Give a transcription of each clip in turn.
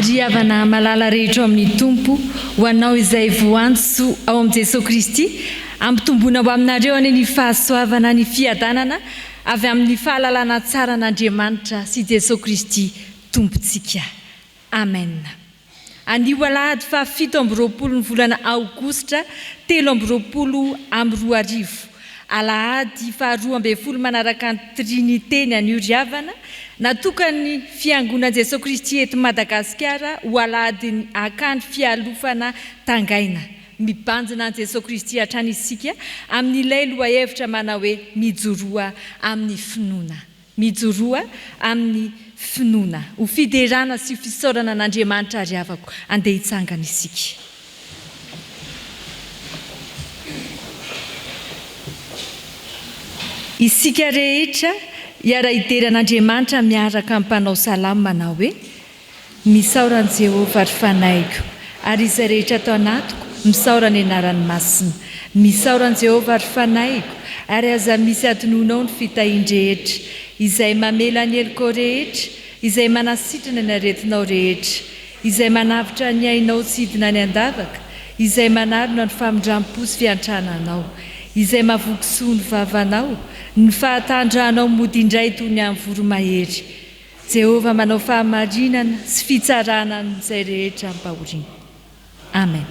ry havana malala rehetra amin'ny tompo ho anao izay voantso ao amin'i Jesosy Kristy ampitomboina ho aminareo any ny fahasoavana ny fiadanana avy amin'ny fahalalana tsara n'Andriamanitra sy Jesosy Kristy tompontsika. Amen. Anio alahady fa 7 ny volana Aogositra 2024 alahady fa 12 manaraka ny Toriteny anio ry havana natokany fiangonan'i Jesosy Kristy eto Madagasikara ho alahady ny akany fialofana tangaina mibanjina an'i Jesosy Kristy hatrany isika amin'ilay lohahevitra manao hoe mijoroa amin'ny finoana. Mijoroa amin'ny finoana. Ho fiderana sy fisaorana an'Andriamanitra ry havako andeha hitsangana isika. Isika rehetra iara-idiran'Andriamanitra miaraka amin'ny mpanao salamo manao hoe misaorany Jehovah ry fanaiko ary izay rehetra atao anatiko misaorany anarany masina. Misaorany Jehovah ry fanaiko ary aza misy atononao ny fitahindrehetra izay mamela ny heliko rehetra izay manasitrana ny aretinao rehetra izay manavitra ny ainao tsy hidina ny andavaka izay manarona ny famindram-po sy fiantrananao izay mavokisoa ny vavanao ny fahatandranao mody indray toy ny amin'ny voromahery. Jehovah manao fahamarinana sy fitsarana izay rehetra ampahoriana. Amen.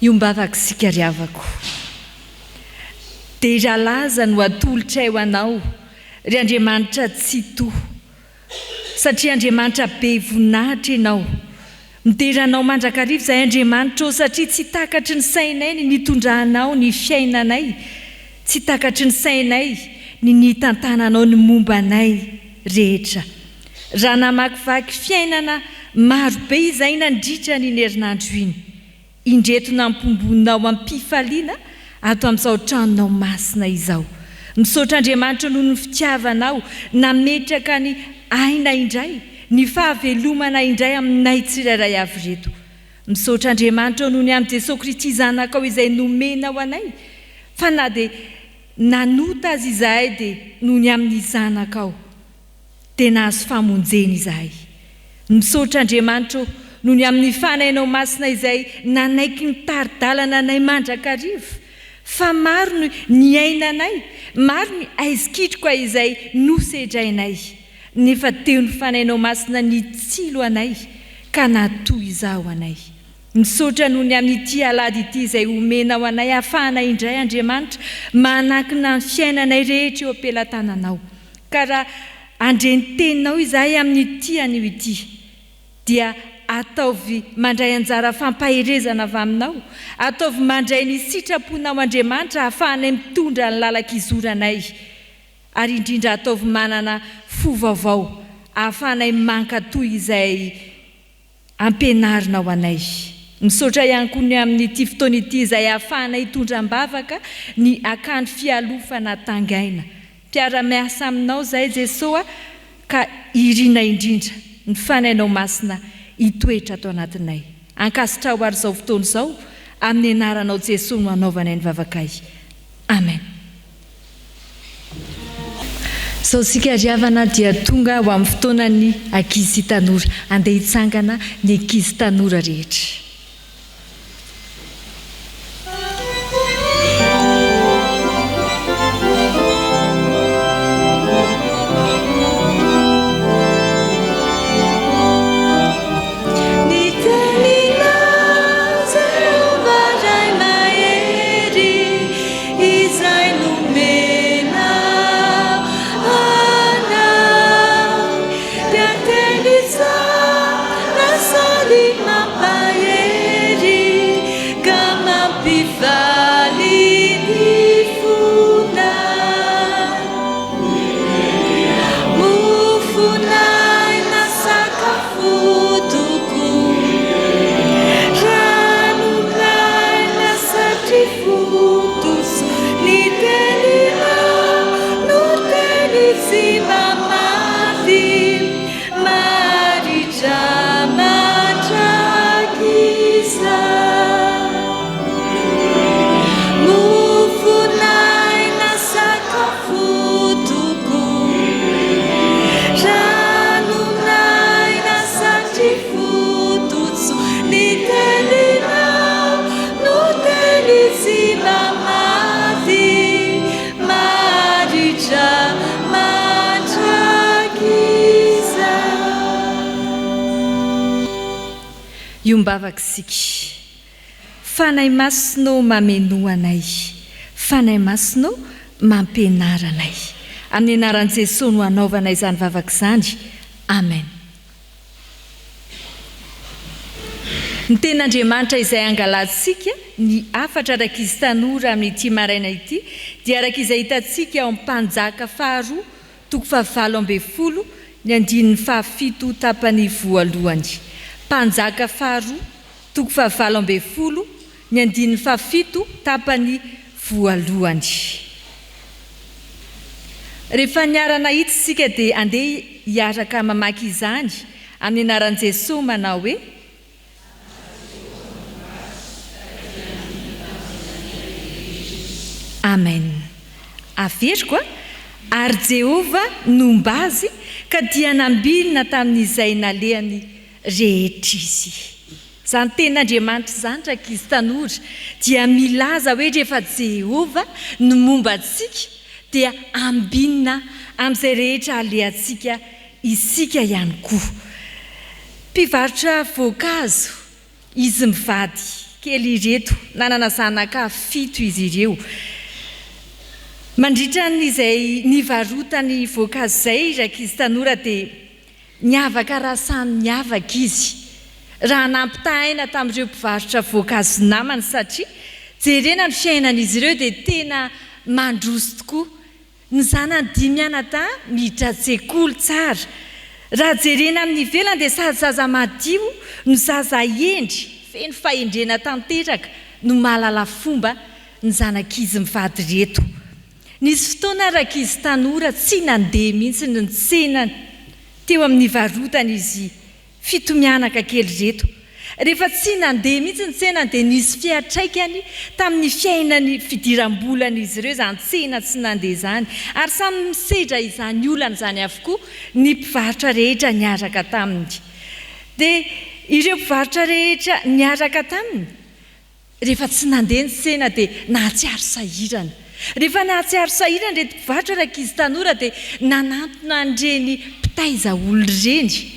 Iombavaka sika ry havako. Dia rahalaza no atolotray ho anao ry Andriamanitra tsy toho satria Andriamanitra be voninahitra ianao. Mideranao mandrakariva izay Andriamanitra satria tsy takatry ny sainay ny nitondrahanao ny fiainanay, tsy takatry ny sainay ny nitantananao ny mombanay rehetra. Raha namakivaky fiainana maro be izay nandritra ny herinandro iny. Indreto nampombonao am-pifaliana ato amin'izao tranonao masina izao. Misaotra Andriamanitra noho ny fitiavanao nametraka ny aina indray, ny fahavelomana indray aminay tsirairay avy reto. Misaotra Andriamanitra noho ny amin'ny Jesosy Kristy zanakao izay nomena ho anay. Fa na dia nanota azy izahay dia noho ny amin'ny zanakao dia nahazo famonjena izahay. Misaotra Andriamanitra noho ny amin'ny fanainao masina izay nanaiky ny taridalana anay mandrakarivo, fa maro ny ainanay, maro ny aizikitroka izay nosedrainay, nefa teo ny fanainao masina ny tsilo anay ka natoy izaho anay. Misaotra noho ny amin'ity alahady ity izay omenao anay ahafahana indray Andriamanitra manankina ny fiainanay rehetra eo am-pelantananao. Ka raha andreny teninao izahay amin'ity anio ity dia ataovy mandray anjara fampaherezana avy aminao, ataovy mandray ny sitraponao Andriamanitra ahafahanay mitondra ny lalak'izoranay, ary indrindra ataovy manana fo vaovao ahafahanay mankatoy izay ampianarinao anay. Misaotra ihany koa ny amin'ity fotoana ity izay ahafahanay hitondram-bavaka ny akanjo fialofana tangaina. Mpiara-miasa aminao zahay Jesosy ka irina indrindra ny fanainao masina hitoetra ato anatinay. Ankasitrao ary izao fotoana izao amin'ny anaranao Jesosy no anaovanay ny vavakay. Amen. Sao sika riavana dia tonga ho amin'ny fotoanan'ny ankizy tanora. Andeha hitsangana ny ankizy tanora rehetra. Iombavakisika. Fanay masinao mameno anay, fanay masinao mampianaranay. Amin'ny anaran'i Jesosy no anaovanay izany vavaka izany. Amen. Ny ten'Andriamanitra izay angalantsika ny afatra ankizy tanora amin'ity maraina ity dia araka izay hitantsika ao amin'ny Mpanjaka faharoa toko 7:20 ny andininy 7 tapany voalohany. Mpanjaka faharoa toko 7:20 ny andininy 7 tapany voalohany. Rehefa niarana hitsika dia andeha hiaraka mamaky izany amin'ny anaran'i Jesosy manao hoe Amen. Averiko ary Jehova nomba azy ka dia nambilina tamin'izay nalehany rehetra izy. Zany ten'Andriamanitra zany ankizy tanora dia milaza hoe rehefa Jehova no momba antsika dia ambinina amin'izay rehetra alehantsika isika ihany koa. Mpivarotra voankazo izy mivady kely ireto, nanana zanaka 7 izy ireo. Mandritra n'izay nivarotany voankazo izay ankizy tanora dia niavaka raha samy niavaka izy. Raha nampitahaina tamin'ireo mpivarotra voankazo namany satria jerena ny fiainan'izy ireo dia tena mandroso tokoa. Ny zanany 5 anata miditra an-tsekoly tsara. Raha jerena amin'ny ivelany dia sady zaza madio no zaza endry, feno fahendrena tanteraka no mahalala fomba ny zanankizy mivady reto. Nisy fotoana ankizy tanora tsy nandeha mihitsy ny tsena teo amin'ny varotana izy 7 mianaka kely reto. Rehefa tsy nandeha mihitsy ny tsena dia nisy fiatraikany tamin'ny fiainany fidiram-bolan'izy ireo izany tsena tsy nandeha izany. Ary samy misedra izany olana izany avokoa ny mpivarotra rehetra niaraka taminy. Dia ireo mpivarotra rehetra niaraka taminy, rehefa tsy nandeha ny tsena dia nahatsiaro sahirana. Rehefa nahatsiaro sahirana reto mpivarotra ankizy tanora dia nanantona an'ireny mpitaiza olo ireny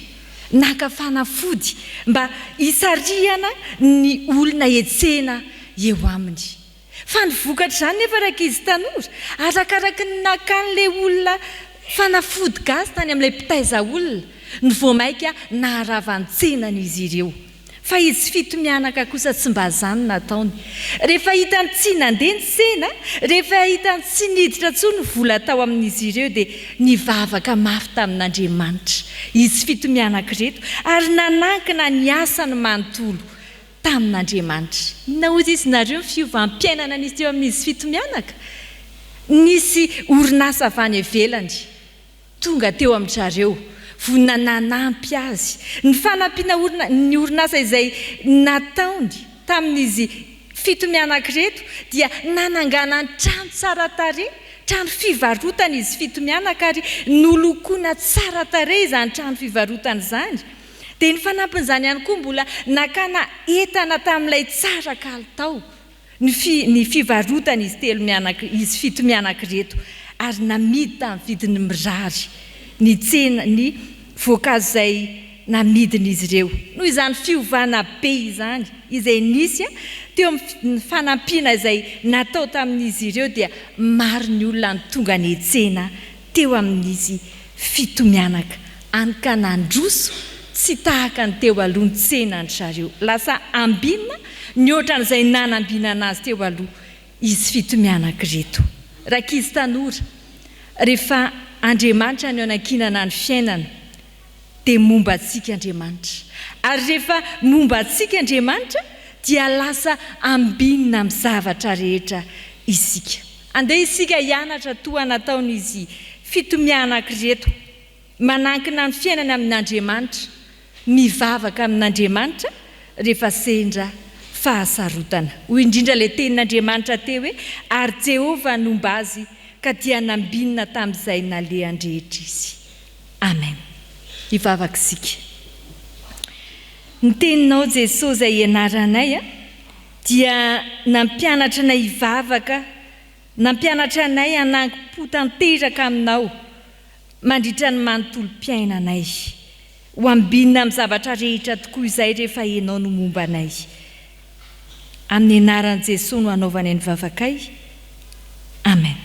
naka fanafody mba hisarihana ny olona etsena eo aminy. Fa ny vokatra izany nefa ankizy tanora, arakaraky ny nakan'ilay olona fanafody gasy tany amin'ilay mpitaiza olona, ny voamaika naharavan-tsenan'izy ireo. Fa izy fito mianaka kosa tsy mba zany nataony. Rehefa hitany tsy nandeha ny tsena, rehefa hitany tsy niditra intsony ny vola tao amin'izy ireo dia nivavaka mafy tamin'Andriamanitra izy fito mianaka reto, ary nanankina ny asany manontolo tamin'Andriamanitra. Inona hozy izy nareo ny fiovam-piainana nisy teo amin'izy fito mianaka? Nisy orinasa avy any ivelany tonga teo amin'zareo, vonina nanampy azy. Ny fanampiana ny orinasa izay nataony tamin'izy fito mianaka reto dia nanangana ny trano tsara tarehy, trano fivarotana izy fito mianaka, ary nolokoana tsara tarehy izany trano fivarotana izany. Dia ny fanampin'izany ihany koa mbola nakana entana tamin'ilay tsara kalitao ny fivarotana izy fito mianaka reto, ary namidy tamin'ny vidiny mirary ny tsena ny voankazo izay namidin'izy ireo. Noho izany fiovana be izany izay nisy teo amin'ny fanampiana izay natao tamin'izy ireo dia maro ny olona ny tonga ny tsena teo amin'izy fito mianaka, anka nandroso tsy tahaka ny teo aloha ny tsena ny zareo. Lasa ambinina ny ohatran'izay nanambinana azy teo aloha izy fito mianaka reto. Ankizy tanora, rehefa Andriamanitra no anankinana ny fiainana dia momba antsika Andriamanitra. Ary rehefa momba antsika Andriamanitra dia lasa ambinina amin'ny zavatra rehetra isika. Andeha isika hianatra toa nataon'izy fito mianaka reto, manankina ny fiainana amin'Andriamanitra, mivavaka amin'Andriamanitra rehefa sendra fahasarotana. Hoy indrindra ilay tenin'Andriamanitra teo hoe, ary Jehovah nomba azy ka dia nambinina tamin'izay nalehan-drehetra izy. Amen. Hivavaka isika. Ny teninao Jesosy izay ianaranay dia nampianatra anay hivavaka, nampianatra anay hanankim-po-tanteraka aminao mandritra ny manontolo-piainanay, ho ambinina amin'ny zavatra rehetra tokoa izay rehefa ianao no momba anay. Amin'ny anaran'i Jesosy no hanaovana ny vavakay. Amen.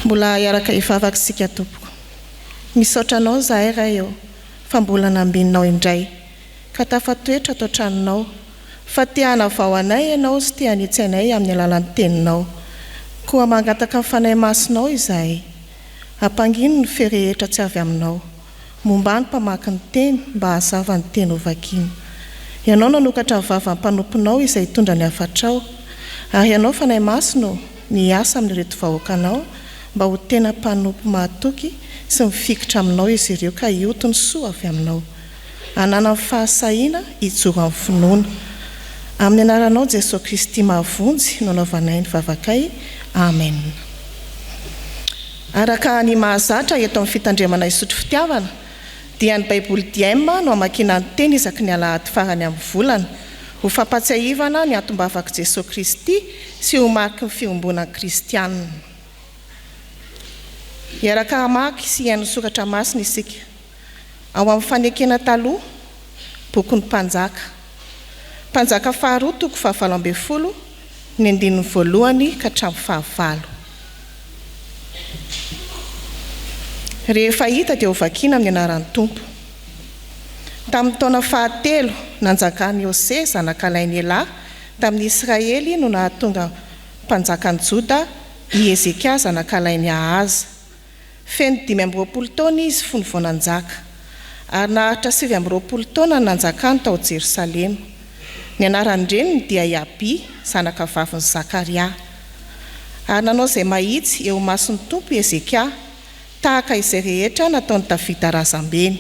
Mbola iaraka hivavaka isika tompoko. Misaotra anao zahay raha eo fa mbola nambininao indray ka tafatoetra ato an-tranonao, fa te hanavao anay ianao sy te hanitsy anay amin'ny alalan'ny teninao. Koa mangataka ny fanahy masinao izahay, hampangino ny ferehetra tsy avy aminao. momba ny mpamaky ny teny mba hazava ny teny ho vakiana. Ianao nanokatra ny vavan'ny mpanomponao izay tondra ny afatrao, ary ianao fanahy masino ny asa amin'ireto vahoakanao mba ho tena mpanompo mahatoky sy mifikitra aminao izy ireo ka hiotony soa avy aminao. Anana ny fahasahiana hijoro amin'ny finoana. Amin'ny anaranao Jesosy Kristy mahavonjy no anaovanay ny vavakay. Amen. Araka ny mahazatra eto amin'ny fitandremana isotry fitiavana dia ny baiboly diaima no amakiana ny teny isaky ny alahady farany amin'ny volana ho fampatsiahivana ny atom-bavaka Jesosy Kristy sy ho mariky ny fiomboana kristianina. Iaraka hamaky sy hiaino soratra masina isika ao amin'ny fanekena taloha boky ny mpanjaka faharoa toko 7 ny andininy voalohany ka hatramin'ny 9. Rehefa hita dia ho vakiana amin'ny anaran'ny Tompo. Tamin'ny taona 9 nanjakany Hosea zanak'alainy Ela tamin'ny Israely no nahatonga mpanjakan'ny Joda i Ezekia zanak'alainy Ahaza. Feno 520 taona izy fony vao nanjaka, ary naharitra 720 taona nanjakany tao Jerosalema. Ny anarany reniny dia Iabi zanaka vavin'ny Zakaria. Ary nanao izay mahitsy eo mason'ny Tompo Ezekia tahaka izay rehetra nataony Davida razambeny.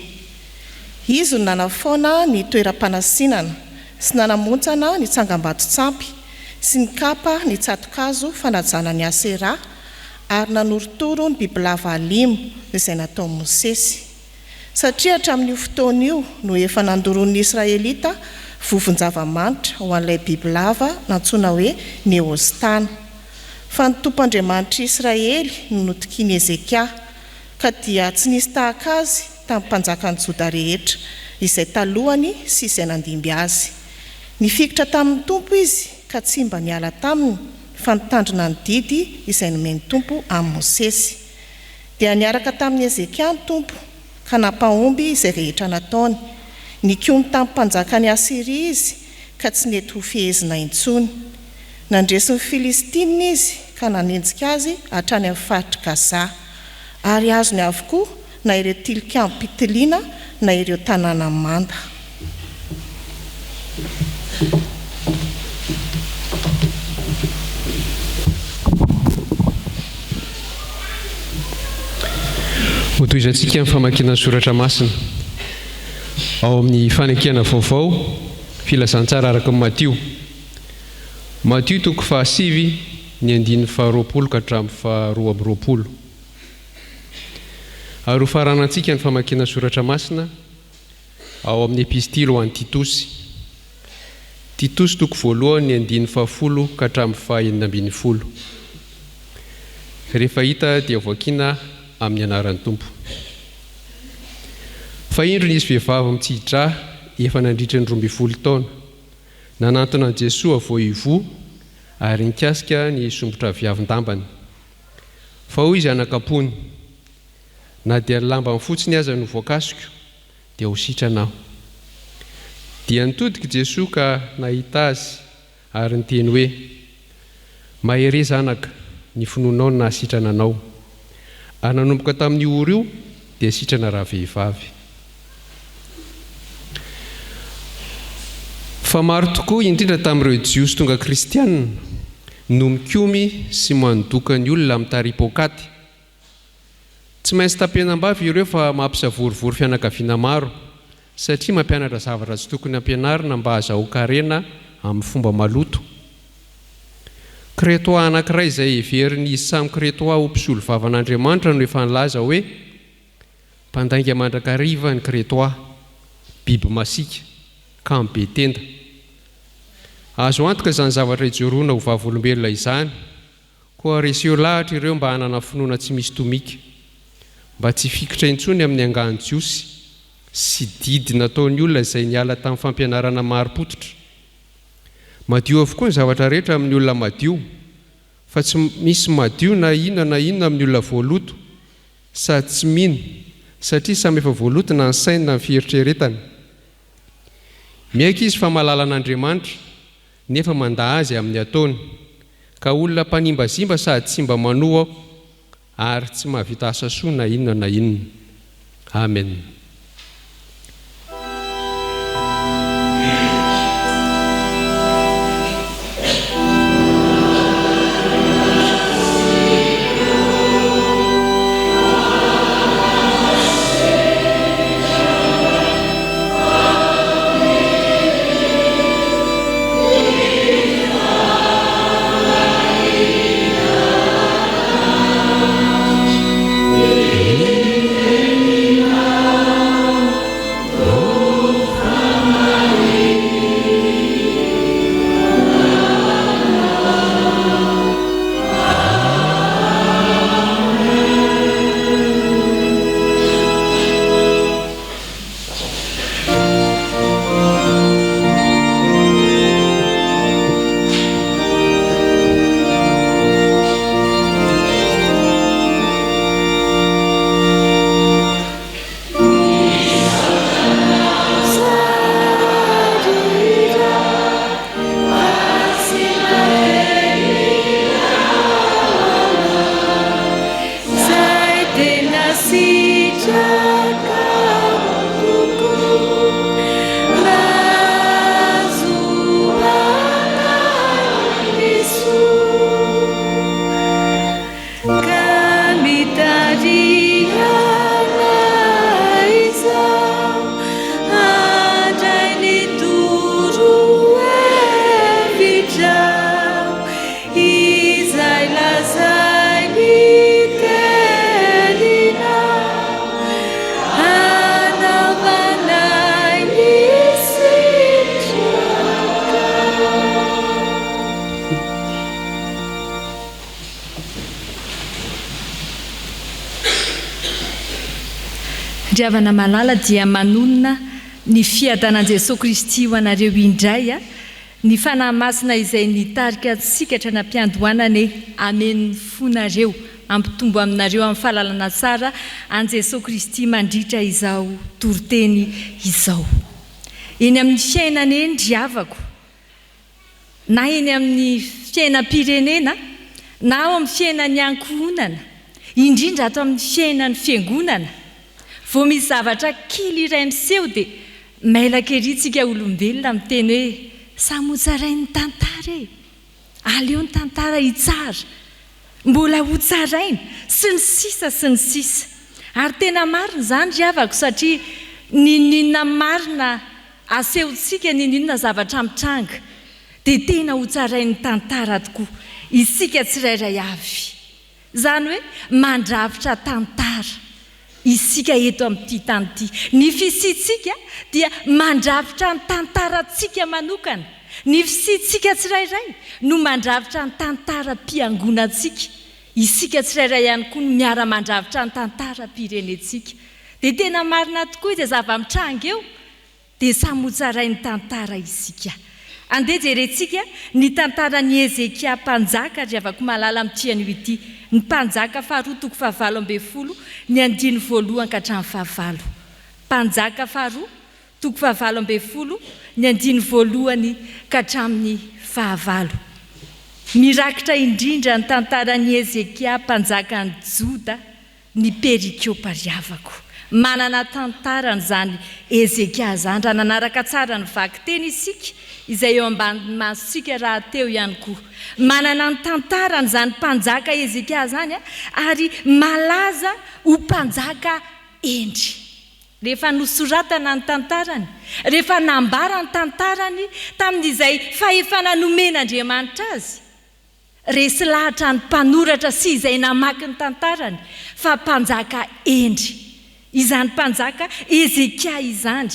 Izy no nanafaona ny toeram-panasinana sy nanamontsana ny tsangam-bato tsampy sy ny kapa ny tsatokazo fanajana ny Asera, ary nanorotoro ny bibilava 5 izay natao Mosesy. Satria hatramin'io fotoana io no efa nandoroan'ny Israelita vovon-java-manitra ho an'ilay bibilava nantsoina hoe Nehushtan. Fa ny tompo-andriamanitra Israely no notikiany Ezekia, ka dia tsy nisy tahaka azy tamin'ny mpanjakan'ny Joda rehetra izay talohany sy izay nandimby azy. Nifikitra tamin'ny Tompo izy ka tsy mba niala taminy, fa nitandrina ny didy izay nomeny Tompo amin'ny Mosesy. Dia niaraka tamin'ny Ezekia ny Tompo ka nampahomby izay rehetra nataony. Nikony tamin'ny mpanjakan'ny Asiria izy ka tsy nety ho fehezina intsony. Nandresy ny Filistina izy ka nanenjika azy hatrany amin'ny faritry Gaza, ary azony avokoa na ireo tilikambo pitiliana na ireo tanàna manda. Ho toizantsika amin'ny famakiana ny soratra masina ao amin'ny fanekena vaovao filazantsara araka ny Matio toko 7 ny andininy 20 ka hatramin'ny 20. Ary ho faranantsika ny famakiana ny soratra masina ao amin'ny epistily ho an'ny Titosy toko 1 ny andininy 10 ka hatramin'ny 11. Rehefa hita dia voakiana amin'ny anaran'ny Tompo. Fa indro nisy vehivavy mitsidra efa nandritra ny 12 taona, nanantona an'i Jesosy avao ivoho ary nikasika ny sombotra viavin-dambany. Fa hoy izy anakapony, na dia ny lambany fotsiny aza no voakasiko dia ho sitranao. Dia nitodika Jesosy ka nahita azy ary niteny hoe, mahare zanaka, ny finoanao no nahasitrana anao. Ary nanomboka tamin'ny oro io dia sitrana rahavehivavy. Fa maro tokoa indrindra tamin'ireo jiosy tonga kristianina no mikomy sy mandoka ny olona amin'ny taripokaty. Tsy maintsy tampenam-bavy ireo fa mampisavorivory fianakaviana maro, satria mampianatra zavatra tsy tokony ampianarina mba hahazoakarena amin'ny fomba maloto. Kretoa anankiray izay heverin'ny samy kretoa ho mpisolo vavan'Andriamanitra no efa nilaza hoe, mpandainga mandrakariva ny kretoa, biby masika, kambe tenda. Azo antoka izany zavatra ijoroana ho vavolombelona izany, koa reseo lahatra ireo mba hanana finoana tsy misy tomika, mba tsy fikitra intsony amin'ny angano jiosy sy didy nataon'ny olona izay niala tamin'ny fampianarana maro-pototra. Madio avokoa ny zavatra rehetra amin'ny olona madio, fa tsy misy madio na inona amin'ny olona voaloto, sady tsy mino, satria samy efa voaloto na ny sainy na ny fieritreretana. Miaika izy fa mahalala an'Andriamanitra, nefa manda azy amin'ny ataony, ka olona mpanimbazimba sady tsy mba manoa ary tsy mahavita asa soa na inona. Amen. Driavana malala dia manonona ny fiadanan'i Jesosy Kristy ho anareo indray ny fanahy masina izay nitarika tsikatra na mpiandohanany amen'ny fonareo ampitombo aminareo amin'ny fahalalana tsara an Jesosy Kristy mandritra izao toriteny izao. Eny amin'ny fiainana eny driavako na eny amin'ny fiainam-pirenena na ao amin'ny fiainan'ny ankohonana indrindra ato amin'ny fiainan'ny fiangonana vao misy zavatra kely iray miseho dia maila keritsika olombelona miteny hoe samotsarainy tantara aleo ny tantara hitsara mbola ho tsaraina sy ny sisa ary tena marina zany driavako satria ninina marina asehontsika ninina zavatra mitranga dia tena ho tsarainy tantara tokoa isika tsirairay avy zany hoe mandravitra tantara isika eto amin'ity tany ity ny fisitsika dia mandravitra ny tantarantsika manokana ny fisitsika tsirairay no mandravitra ny tantaram-piangonantsika isika tsirairay ihany koa no miara mandravitra ny tantaram-pirenentsika dia tena marina tokoa izay zava-mitranga eo dia samotsarainy tantara isika. Andeha jerentsika ny tantaran'ny Ezekia mpanjaka driavako malala amin'ity ity ny mpanjaka faharoa toko 7 ny 1 ka hatramin'ny 9. Mpanjaka faharoa toko 7 ny 1 ka hatramin'ny 9. Mirakitra indrindra ny tantaran'ny Ezekia mpanjaka ny Joda ny perikiopa riavako. Manana tantarany zany Ezekia zany raha nanaraka tsara ny vaky teny isika izay eo ambany masika raha teo ihany koa. Manana ny tantarany zany mpanjaka Ezekia zany ary malaza ho mpanjaka endry. Rehefa nosoratana ny tantarany, rehefa nambara ny tantarany tamin'izay faefana nomen'Andriamanitra azy, resy lahatra ny mpanoratra sy izay namaky ny tantarany fa mpanjaka endry. Izany mpanjaka Ezekia izany.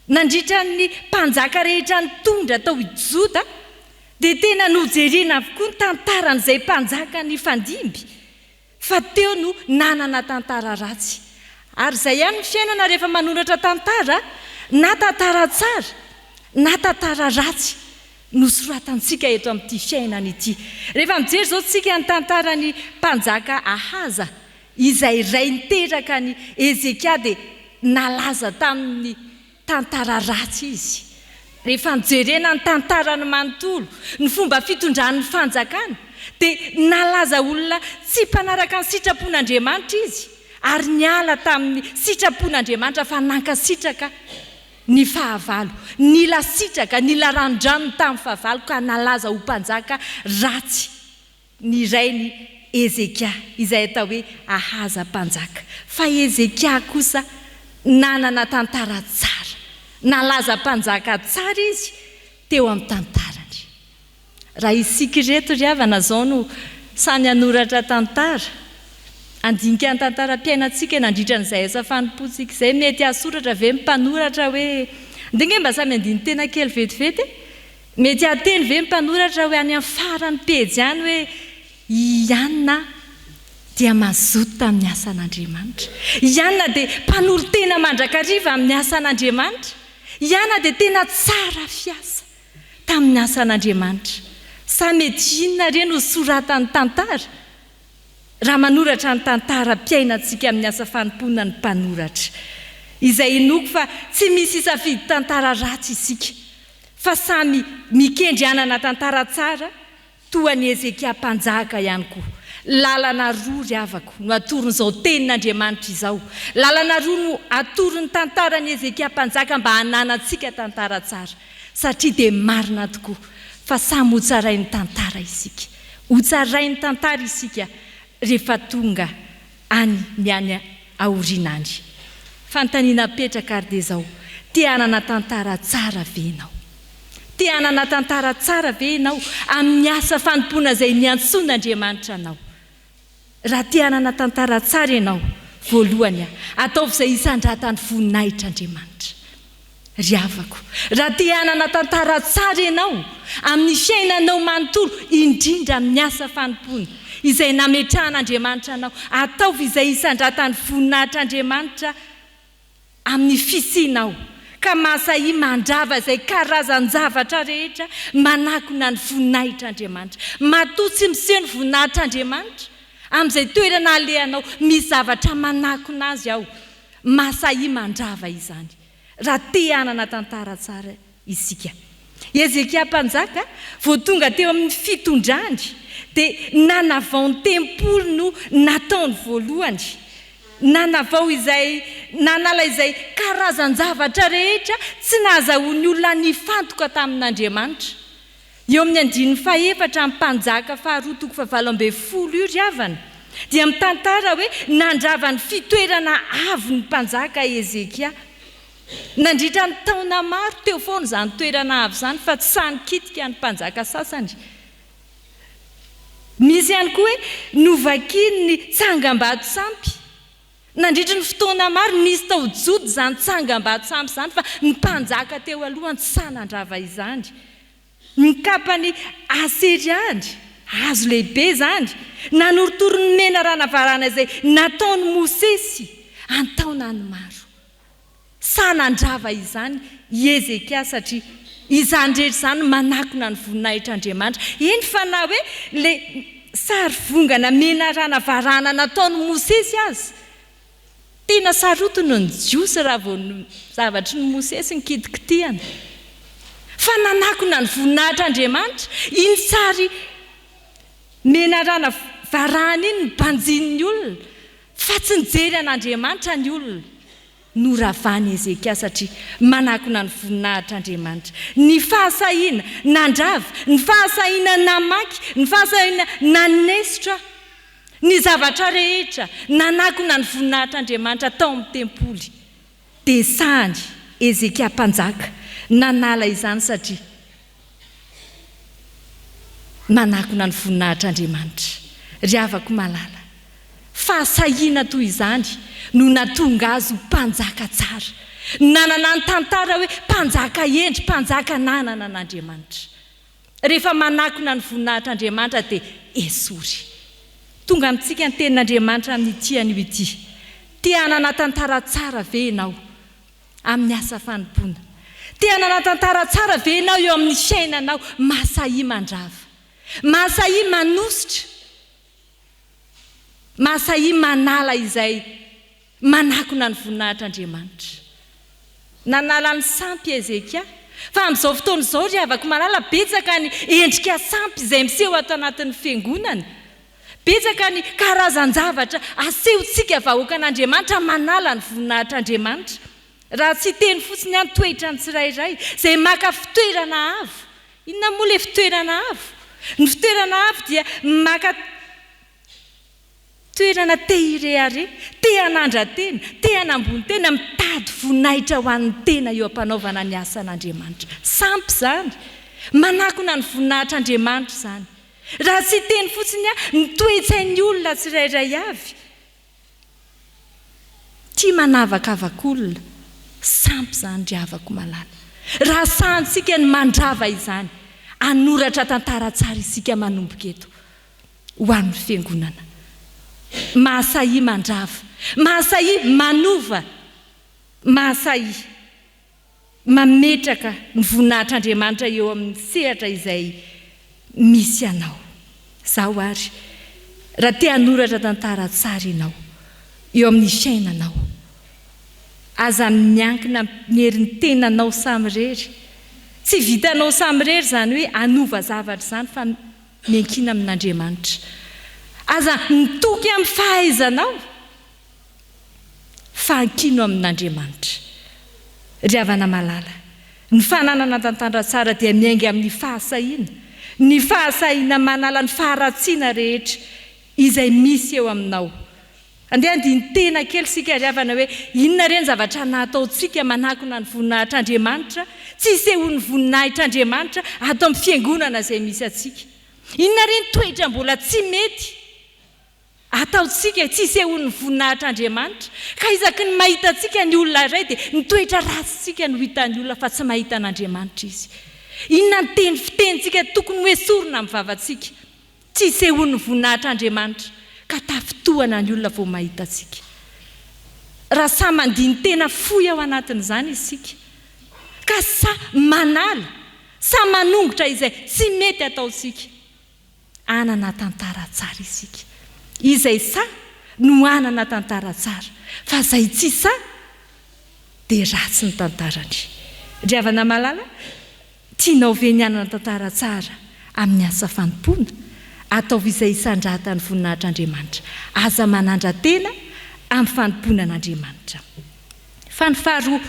Nandritra ny mpanjaka rehetra nitondra tao Joda dia tena nojerena avokoa ny tantaran'izay mpanjaka ny fandimby fa teo no nanana tantara ratsy. Ary izay ihany ny fiainana rehefa manoratra tantara na tantara tsara na tantara ratsy nosoratantsika eto amin'ity fiainana ity. Rehefa mijery zao tsika ny tantarany mpanjaka Ahaza izay ray niteraka ny Ezekia dia nalaza tamin'ny tantara ratsy izy. Rehefa nijerena ny tantarany manontolo ny fomba fitondran'ny fanjakana dia nalaza olona tsy mpanaraka ny sitrapon'Andriamanitra izy ary niala tamin'ny sitrapon'Andriamanitra fa nankasitraka ny fahavalo, nila sitraka, nila ranondranony tamin'ny fahavalo ka nalaza ho mpanjaka ratsy ny rainy Ezekia izay atao hoe Ahaza mpanjaka. Fa Ezekia kosa nanana tantara tsara, nalaza mpanjaka tsara izy teo amin'ny tantarany. Raha isika reto riavana zao no samy hanoratra tantara, andinika ny tantaram-piainantsika nandritra n'izay asa fanompotsika izay mety asoratra ve mpanoratra hoe ndenge mba samy andiny tena kely vetivety mety ateny ve mpanoratra hoe any amin'ny farany pejy ihany hoe Ianna dia mazoto tamin'ny asan'Andriamanitra. Ianna dia mpanolo tena mandrakariva amin'ny asan'Andriamanitra. Ianna dia tena tsara fiasa tamin'ny asan'Andriamanitra. Sa mety inona reny ho soratan'ny tantara? Raha manoratra ny tantara mpiainantsika amin'ny asa fanompoana ny mpanoratra. Izay inoko fa tsy misy isafidy tantara ratsy isika. Fa samy mikendry anana tantara tsara toa ny Ezekia mpanjaka ihany koa. Lalana roa riavako no atoron'izao tenin'Andriamanitra izao. Lalana roa no atorony tantarany Ezekia mpanjaka mba hananantsika tantara tsara. Satria dia marina tokoa fa samy ho tsarainy tantara isika. Ho tsarainy tantara isika rehefa tonga any ny any aorinany. Fantaniana petraka ary dia zao, te hanana tantara tsara ve ianao? Te hanana tantara tsara ve ianao amin'ny asa fanompoana izay niantson'Andriamanitra anao? Raha te hanana tantara tsara ianao, voalohany ataovy izay hisandratan'ny voninahitr'Andriamanitra. Riavako, raha te hanana tantara tsara ianao amin'ny fiainanao manontolo indrindra amin'ny asa fanompoana izay nametrahan'Andriamanitra anao, ataovy izay hisandratan'ny voninahitr'Andriamanitra amin'ny fisinao ka masahi mandrava izay karazan-javatra rehetra manakona ny voninahitr'Andriamanitra. Matoa tsy miseho ny voninahitr'Andriamanitra amin'izay toerana alehanao misy zavatra manakona azy ao. Masahi mandrava izany raha te hanana tantara tsara isika. Ezekia mpanjaka vao tonga teo amin'ny fitondrany dia nanavao ny tempolo no nataony voalohany. Nanavao izay nanala izay karazan-javatra rehetra tsy nahazahoan'ny olona nifantoka tamin'Andriamanitra. Eo amin'ny 14 amin'ny mpanjaka faharoa toko 7 io ry havana dia mitantara hoe nandrava ny fitoerana avo ny mpanjaka Ezekia. Nandritra ny taona maro teo foana izany toerana avo izany fa tsy sanikitika ny mpanjaka sasany. Misy ihany koa hoe novakiny ny tsangam-bato sampy. Nandritra ny fotoana maro nisy tao jody izany tsangam-bato sampy izany fa ny mpanjaka teo alohany tsy sanandrava izany. Ny kapany aseriany hazo lehibe izany nanorotoro ny mena ranavarana izay nataony Mosesy antaona ny maro. Sanandrava izany Ezekia satria izany rehetra izany manakona ny voninahitr'Andriamanitra. Eny fa na hoe le sary vongana mena ranavarana nataony Mosesy azy tena sarotiny ny jiosy raha vao zavatry ny Mosesy ny kitikitihana. Fa nanakona ny voninahitr'Andriamanitra. Iny sary mena ranavarana iny ny banjin'ny olona fa tsy nijery an'Andriamanitra ny olona. Noravany Ezekia satria manakona ny voninahitr'Andriamanitra. Ny fahasahiana nandrava, ny fahasahiana namaky, ny fahasahiana nanesitra, ny zavatra rehetra nanakona ny voninahitr'Andriamanitra tao amin'ny tempoly. Dia sahany Ezekia mpanjaka nanala izany satria manakona ny voninahitr'Andriamanitra. Ry havako malala, fahasahiana toy izany no natonga azy ho mpanjaka tsara. Nanana ny tantara hoe mpanjaka endry, mpanjaka nanana an'Andriamanitra. Rehefa manakona ny voninahitr'Andriamanitra dia esory. Tonga amintsika ny tenin'Andriamanitra amin'ny tiany ity. Te hanana tantara tsara ve ianao amin'ny asa fanompoana? Te hanana tantara tsara ve ianao eo amin'ny fiainanao? Masahi mandrava, masahi manositra, masahi manala izay manakona ny voninahitr'Andriamanitra. Nanala ny sampy Ezekia, fa amin'izao fotoana izao ry havako malala betsaka ny endrika sampy izay miseho ato anatin'ny fiangonana. Betsaka ny karazan-javatra asehontsika vahoaka an'Andriamanitra manala ny voninahitr'Andriamanitra. Raha tsy teny fotsiny ihany toetrany tsirairay izay maka fitoerana avo. Inona moa ilay fitoerana avo? Ny fitoerana avo dia maka toerana te hireare, te hanandra-tena, te hanambony tena, mitady voninahitra ho an'ny tena eo ampanaovana ny asan'Andriamanitra. Sampy izany, manakona ny voninahitr'Andriamanitra izany. Raha tsy teny fotsiny ny toe-tsain'ny olona tsirairay avy, tia manavakavaka olona, sampy izany ry havako malala. Raha sahantsika ny mandrava izany, anoratra tantara tsara isika manomboka eto ho an'ny fiangonana. Mahasahi mandrava, mahasahi manova, mahasahi mametraka ny voninahitr'Andriamanitra eo amin'ny sehatra izay misy anao. Zao ary, raha te hanoratra tantara tsara ianao eo amin'ny fiainanao, aza miankina miery tenanao samirery. Tsy vitanao samirery izany hoe anova zavatra izany fa miankina amin'Andriamanitra. Aza mitoky amin'ny fahaizanao fa ankino amin'Andriamanitra. Ry havana malala, ny fananana tantara tsara dia miainga amin'ny fahasahiana. Ny fahasahiana manala ny faharatsiana rehetra izay misy eo aminao. Andeha andiny tena kely sika ry havana hoe inona ireny zavatra nataontsika manakona ny voninahitr'Andriamanitra, tsy hisehoan'ny voninahitr'Andriamanitra ato amin'ny fiangonana izay misy atsika. Inona ireny toetra mbola tsy mety ataontsika tsy hisehoan'ny voninahitr'Andriamanitra, ka isaky ny mahita antsika ny olona iray dia ny toetra ratsitsika no hitan'ny olona fa tsy mahita an'Andriamanitra izy. Inona ny teny fitenitsika tokony hoesorina amin'ny vavantsika, tsy hisehoan'ny voninahitr'Andriamanitra ka tafitohana ny olona vao mahita antsika. raha sa mandiny tena foy ao anatin'izany isika ka sa manala sa manongotra izay tsy mety ataosika anana tantara tsara isika izay sa no anana tantara tsara fa zay tsy sa dia ratsy ny tantarany ry havana malala tianao ve ny anana tantara tsara amin'ny asa fanompoana ataovy izay isandratan'ny voninahitr'Andriamanitra aza manandra-tena amin'ny fanompoana an'Andriamanitra fa ny faharoa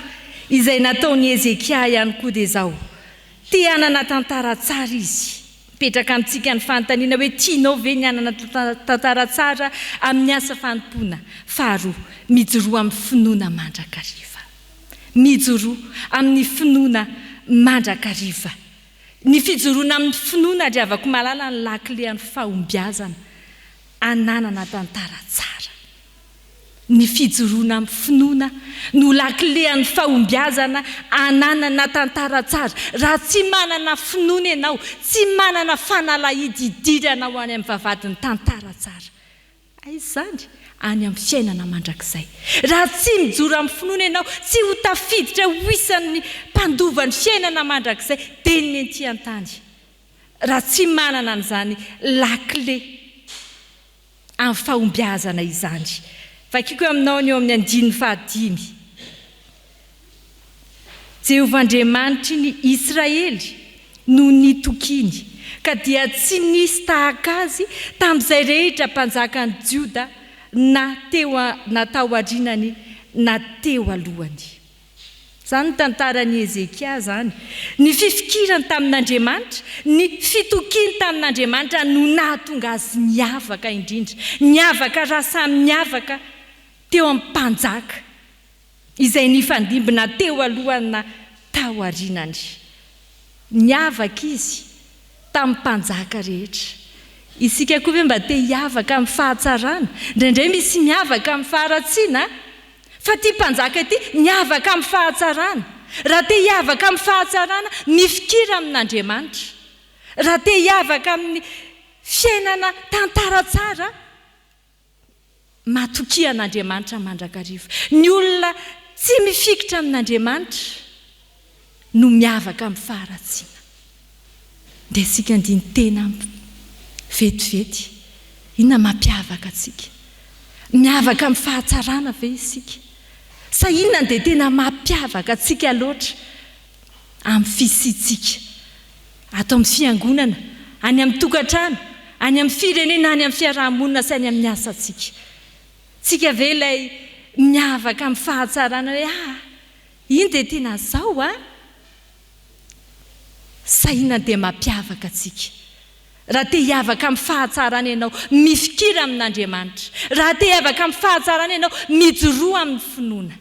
izay nataony Ezekia ihany koa dia izao tia anana tantara tsara izy mipetraka amintsika ny fanontaniana hoe tianao ve ny anana tantara tsara amin'ny asa fanompoana faharoa mijoroa amin'ny finoana mandrakariva mijoroa amin'ny finoana mandrakariva ny fijoroana amin'ny finoana ry havako malala ny lakile amin'ny fahombiazana ananana tantara tsara ny fijoroana amin'ny finoana no lakile amin'ny fahombiazana ananana tantara tsara raha tsy manana finoana ianao tsy manana fanalahidy idirana ho any amin'ny vavadiny tantara tsara aizany any amin'ny fiainana mandrakizay raha tsy mijoro amin'ny finoana ianao tsy ho tafiditra ho isan'ny mpandovany fiainana mandrakizay dia ny ety an-tany raha tsy manana an'izany lakile amin'ny fahombiazana izany Fjkm aminao ny eo amin'ny 5 Jehovah-Andriamanitry ny Israely no nitokiny ka dia tsy nisy tahaka azy tamin'izay rehetra mpanjakany Joda na tao arinany na teo alohany zany ny tantaran'i Ezekia zany ny fifikirany tamin'Andriamanitra ny fitokiny tamin'Andriamanitra no nahatonga azy niavaka indrindra niavaka raha samy niavaka teo amin'ny mpanjaka izay nifandimbina teo alohany na tao arinany niavaka izy tamin'ny mpanjaka rehetra isika koa hoe mba te hiavaka amin'ny fahatsarana indraindray misy miavaka amin'ny faharatsiana fa ty mpanjaka ity niavaka amin'ny fahatsarana raha te hiavaka amin'ny fahatsarana mifikira amin'Andriamanitra raha te hiavaka amin'ny fiainana tantara tsara matokia an'Andriamanitra mandrakariva ny olona tsy mifikitra amin'Andriamanitra no miavaka amin'ny faharatsiana dia sika andiny tena vetivety inona mampiavaka atsika miavaka amin'ny fahatsarana ve isika sa inona dia tena mampiavaka atsika loatra amin'ny fisitsika ato amin'ny fiangonana any amin'ny tokantrano any amin'ny firenena any amin'ny fiarahamonina sy any amin'ny asatsika tsika ve ilay miavaka amin'ny fahatsarana hoe iny dia tena zao sa inona dia mampiavaka atsika raha te hiavaka amin'ny fahatsarana ianao mifikira amin'Andriamanitra raha te hiavaka amin'ny fahatsarana ianao mijoroa amin'ny finoana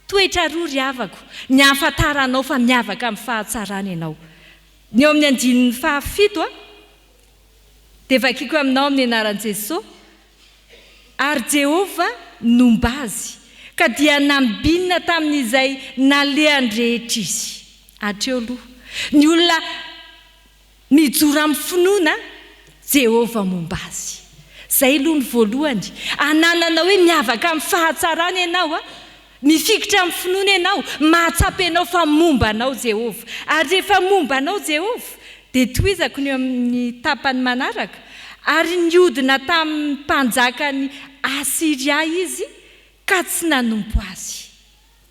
toetra roa ry havako ny ahafantaranao fa miavaka amin'ny fahatsarana ianao ny eo amin'ny 7 dia vakiko aminao amin'ny anaran'i Jesosy ary Jehovah nomba azy ka dia nambinina tamin'izay nalehany rehetra izy hatreo aloha ny olona mijoro amin'ny finoana Jehovah momba azy zay aloha ny voalohany ananana hoe miavaka amin'ny fahatsarana ianao mifikitra amin'ny finoana ianao mahatsapy ianao fa momba anao Jehovah ary rehefa momba anao Jehovah dia toizako ny amin'ny tapany manaraka ary niodina tamin'ny mpanjakany Asiria izy ka tsy nanompo azy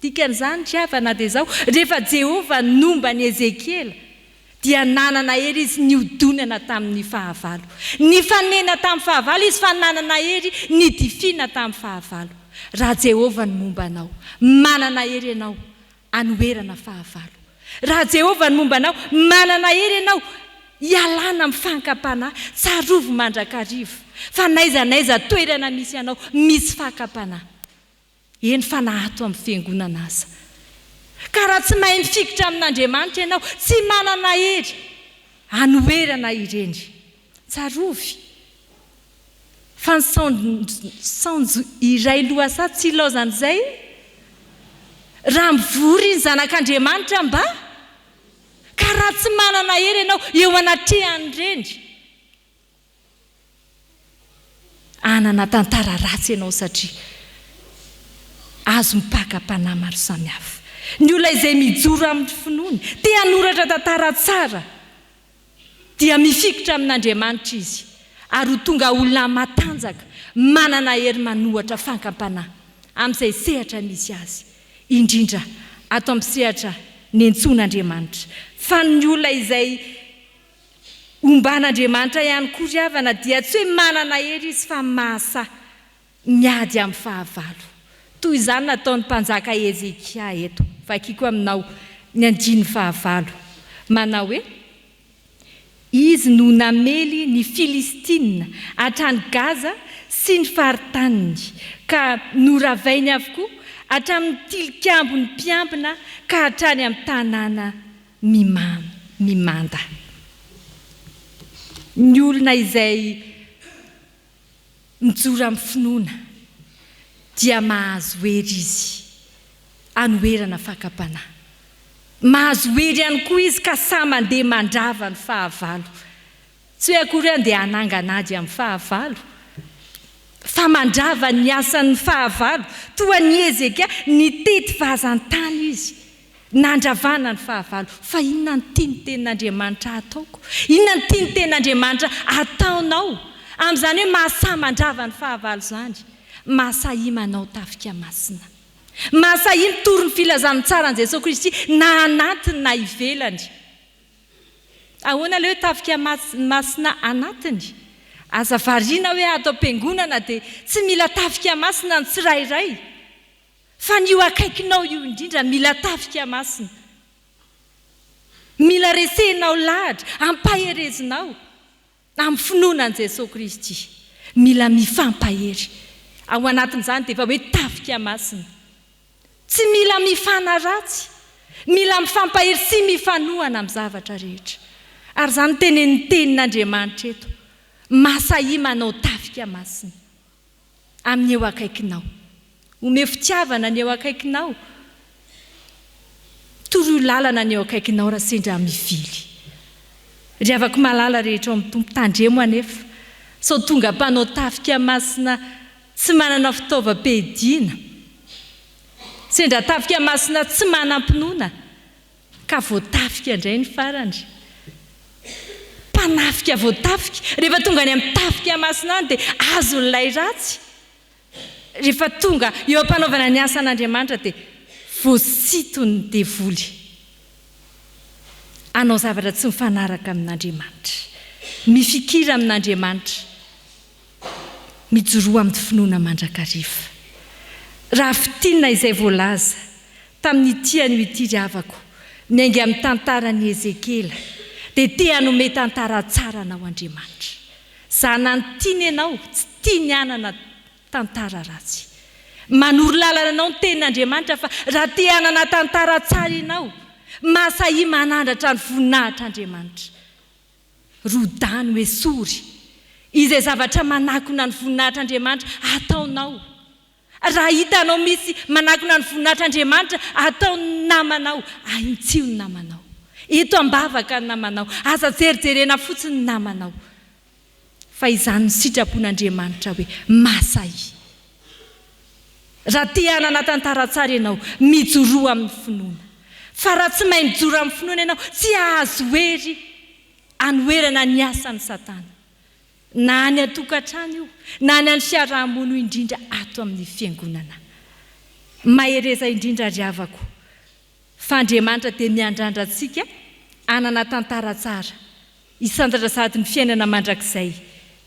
dikan'izany ry havana dia zao rehefa Jehovah nomba ny Ezekiela dia nanana hery izy niodonana tamin'ny fahavalo ny fanena tamin'ny fahavalo izy fa nanana hery ny difina tamin'ny fahavalo raha Jehovah ny momba anao manana hery ianao anoherana fahavalo raha Jehovah ny momba anao manana hery ianao hialana amin'ny fankapana tsarovo mandrakariva fa naizanaiza toerana misy ianao misy fankapana eny fa nahato amin'ny fiangonana aza ka raha tsy mahay mifikitra amin'Andriamanitra ianao tsy manana hery anoherana ireny tsarovy fa ny sanjo iray lohasa tsy ilaozan'izay raha mivory ny zanak'Andriamanitra mba ka raha tsy manana hery ianao eo anatrehany ireny anana tantara ratsy ianao satria azo mipaka-panahy maro samihafa. Ny olona izay mijoro amin'ny finoany, te hanoratra tantara tsara, dia mifikitra amin'Andriamanitra izy, ary ho tonga olona matanjaka, manana hery manohatra fankam-panahy amin'izay sehatra misy azy, indrindra ato amin'ny sehatra nentson'Andriamanitra. Fa ny olona izay omban'Andriamanitra ihany koa ry havana dia tsy hoe manana hery izy fa mahasa miady amin'ny fahavalo. Toy izany nataon'ny mpanjaka Ezekia eto. Vakiko aminao ny 9:5 manao hoe izy no namely ny Filistina hatrany Gaza sy ny faritaniny, ka noravainy avokoa hatramin'ny tilikambo ny mpiambina ka hatrany amin'ny tanàna mimanda. Ny olona izay mijoro amin'ny finoana dia mahazo hery izy anoherana fakam-panahy. Mahazo hery ihany koa izy ka sa mandeha mandrava ny fahavalo. Tsy hoe akory andeha hanangana ady amin'ny fahavalo, fa mandrava ny asan'ny fahavalo. Toa ny Ezekia nitety vazan-tany izy, nandravana ny fahavalo. Fa inona ny tiany tenin'Andriamanitra ataoko? Inona ny tiany tenin'Andriamanitra ataonao? Amin'izany hoe mahasa mandrava ny fahavalo zany, mahasa himanao tafika masina, mahasa mitory ny filazan'ny tsaran'i Jesosy Kristy na anatiny na ivelany. Ahoana ilay hoe tafika masina anatiny? Aza variana hoe ato am-piangonana dia tsy mila tafika masina ny tsirairay, fa ny io akaikinao io indrindra mila tafika masina. Mila resenao lahatra, ampaherezinao amin'ny finoanan'i Jesosy Kristy. Mila mifampahery. Ao anatin'izany dia efa hoe tafika masina. Tsy mila mifana ratsy, mila mifampahery sy mifanohana amin'ny zavatra rehetra. Ary izany tenen'ny tenin'Andriamanitra eto, masahi manao tafika masina amin'ny eo akaikinao. Ome fitiavana ny eo akaikinao. Toroy lalana ny eo akaikinao raha sendra mivily. Ry afaka malala rehetra ao amin'ny tompo tandremo anefa. Sao tonga mpanao tafika masina tsy manana fitaovam-piadiana. Sendra tafika masina tsy manam-pinoana, ka voatafika indray ny farany. Mpanafika voatafika. Rehefa tonga any amin'ny tafika masina any dia azo ilay ratsy. Rehefa tonga eo am-panaovana ny asan'Andriamanitra dia voasito ny devoly. Anao zavatra tsy mifanaraka amin'Andriamanitra. Mifikira amin'Andriamanitra. Mijoroa amin'ny finoana mandrakariva. Raha fitinina izay voalaza tamin'ny tiany ity havako, miainga amin'ny tantaran'i Ezekiela, dia te hanome tantara tsara anao Andriamanitra. Zana ny tiany ianao, tsy tiany hanana tantara ratsy. Manoro lalana anao ny tenin'Andriamanitra, fa raha te hanana tantara tsara ianao, masahi manandratra ny voninahitr'Andriamanitra. Rodany hoe sory, izay zavatra manakona ny voninahitr'Andriamanitra ataonao. Raha hitanao misy manakona ny voninahitr'Andriamanitra ataony namanao, aintsio ny namanao. Eto ambavaka ny namanao, aza jerijerena fotsiny ny namanao. Fa izany ny sitrapon'Andriamanitra hoe masahi. Raha te hanana tantara tsara ianao, mijoroa amin'ny finoana. Fa raha tsy mahay mijoro amin'ny finoana ianao, tsy ahazo hery anoherana ny asan'ny Satana. Na ny atokantrano io, na ny fiarahamonina indrindra ato amin'ny fiangonana. Mahereza indrindra ry havako. Fa Andriamanitra dia miandrandra antsika hanana tantara tsara, hisantatra sady ny fiainana mandrakizay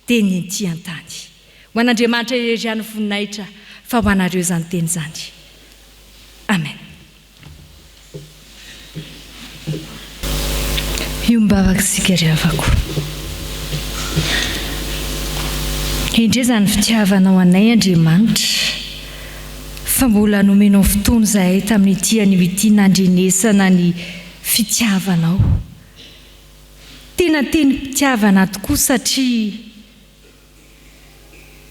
dia ny ety an-tany. Ho an'Andriamanitra irery voninahitra, fa ho anareo izany teny izany. Amen. Iombavaka isika ry havako. Indray ny fitiavanao anay Andriamanitra, fa mbola nomenao fotoana izahay tamin'ity an'ity nandrenesana ny fitiavanao. Tena teny fitiavana tokoa satria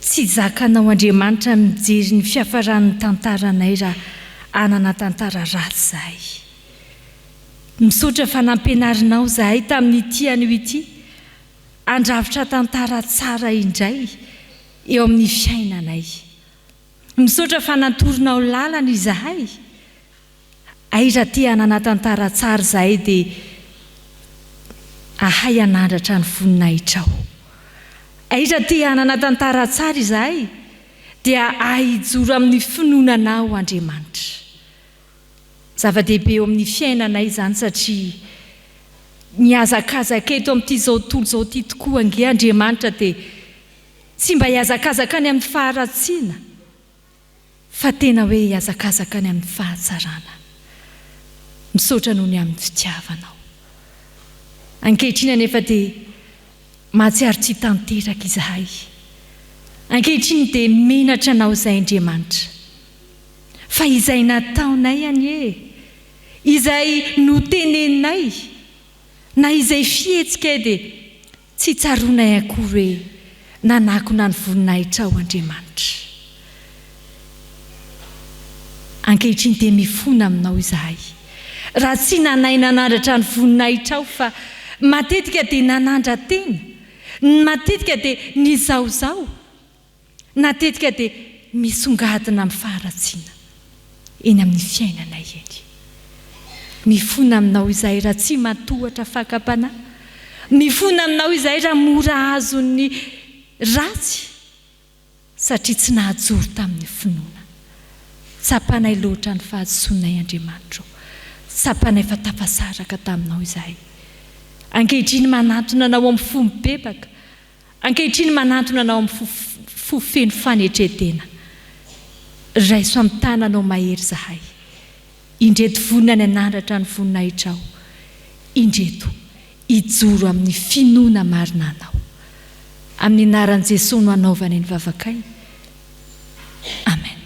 tsy zakanao Andriamanitra mijery ny fiafaran'ny tantaranay raha hanana tantara ratsy izahay. Misaotra fa nampianarinao izahay tamin'ity an'ity, andrafitra tantara tsara indray eo amin'ny fiainanay. misaotra fanantoronao lalana izahay. Aiza ty ananatantara tsara zahay dia ahay anandratra ny voninahitra ao. Aiza ty ananatantara tsara izahay dia ahijoro amin'ny finoananao Andriamanitra. Zava-dehibe eo amin'ny fiainanay izany satria miazakazaka eto amin'ity zao tontolo zao ty tokoa ange Andriamanitra dia tsy mba hiazakazaka any amin'ny faharatsiana fa tena hoe hiazakazaka any amin'ny fahatsarana. Misaotra noho ny amin'ny fitiavanao. Ankehitriny anefa dia mahatsiaro tsy tanteraka izahay. Ankehitriny dia menatra anao izay Andriamanitra. Fa izay nataonay anie, izay noteneninay, na izay fihetsika dia tsy tsaronay akory hoe nanakona ny voninahitra ao Andriamanitra. Ankehitriny dia mifona aminao izahay. Raha tsy nanay nanandratra ny voninahitra ao fa matetika dia nanandra tena, matetika dia nizaozao, matetika dia misongadina amin'ny faharatsiana eny amin'ny fiainanay eny. Mifona aminao izahay raha tsy matohatra fakapanahy, mifona aminao izahay raha mora azo ny ratsy satria tsy nahajoro tamin'ny finoana. Tsapanay loatra ny fahadisoanay Andriamanitra. Tsapanay fa tafasaraka taminao izahay. Ankehitriny manantona anao amin'ny fomba bebaka, ankehitriny manantona anao amin'ny fofeno fanetretena. Raiso amin'ny tananao mahery izahay. Indreto vonina ny anandratra ny voninahitra ao. Indreto hijoro amin'ny finoana marina anao. Amin'ny anaran'i Jesosy no anaovana ny vavakay. Amen.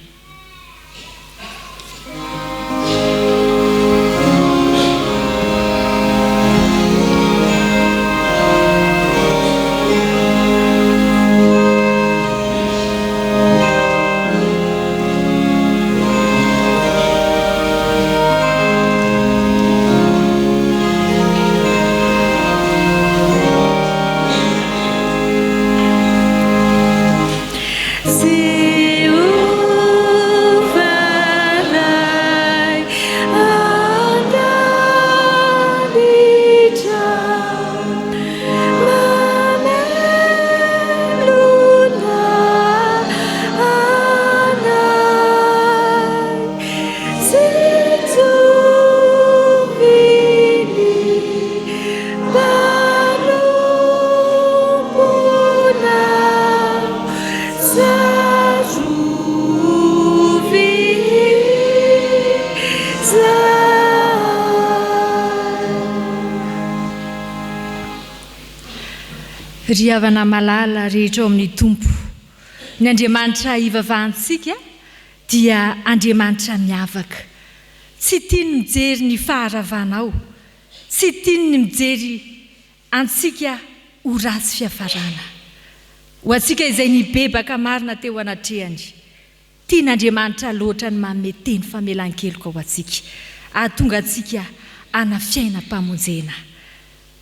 Ry havana malala rehetra ao amin'ny tompo, ny Andriamanitra ivavahantsika dia Andriamanitra miavaka. Tsy tiany mijery ny faharavanao, tsy tiany mijery antsika ho ratsy fiafarana. Ho antsika izay nibebaka marina teo anatrehany, tian'Andriamanitra loatra ny manome teny famelan-keloka ho antsika, ahatonga antsika anafiaina-pamonjena.